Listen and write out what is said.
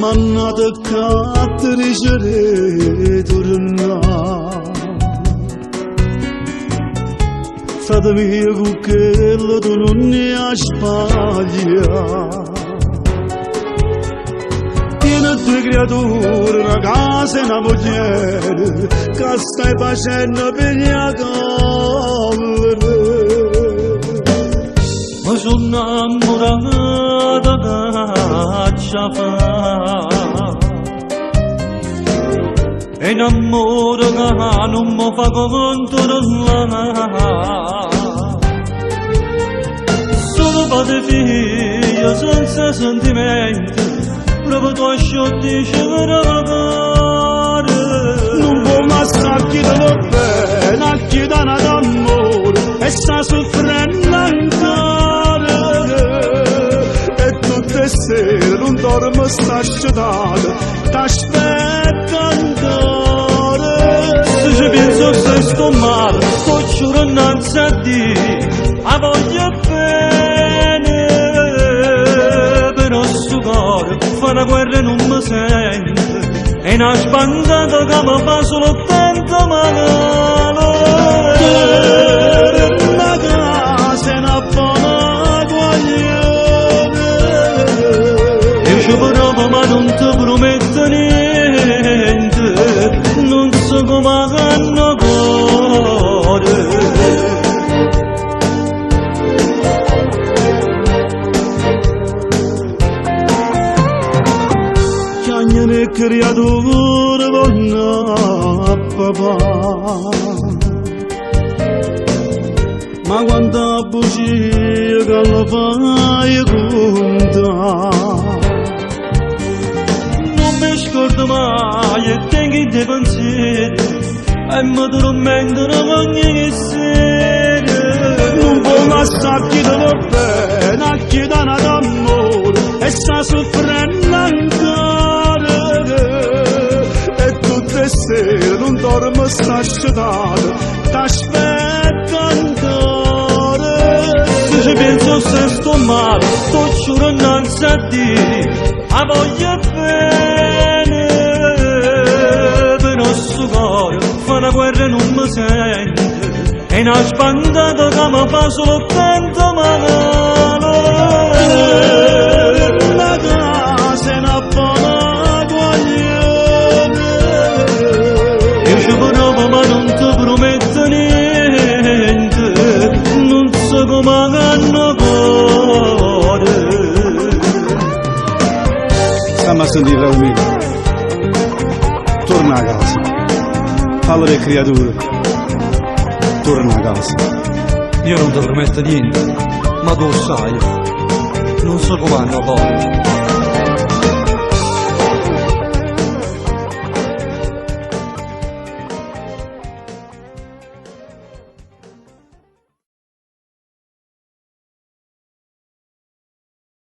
M'hanno toccato ricevere tornare. Frate mio, con quello tu non ne hai sbagliato. Tieni due creature, una casa e una mogliere, che stai facendo per gli ma sono innamorata caccia fa e un amore che non mi fa controllare solo padre figlio senza sentimenti proprio tu asciutti cercare non può massare chi te lo bene chi dà d'amore e sta soffrendo ancora sera non dormo sta asciutata t'aspetto ancora se ci penso se sto male sto giurando innanzi a Dio a voglio bene però sto cuore fa una guerra e non mi sente e una spandata che mi fa solo tanto male la casa è una buona bravo ma non ti prometto niente non so come hanno cuore chiagnano creature vanno a papà ma quanta bugia che la fai contare mi scordo mai e tengo i tuoi pensieri e mi tormentano ogni sera non può lasciare chi te lo bene chi dà d'amore e sta soffrendo ancora e tutte le sere non dormo sta asciutata t'aspetto ancora se ci penso se sto male sto giurando innanzi a Dio a voglio bene però sto cuore fa una guerra e non mi sente e una spandata che mi fa solo tanto male la casa è una buona guaglione io ci provo ma non ti prometto niente non so come hanno cuore. Stiamo a sentire Raumino, torna a casa, fallo le creature, torna a casa. Io non ti prometto niente, ma tu lo sai, non so come hanno cuore.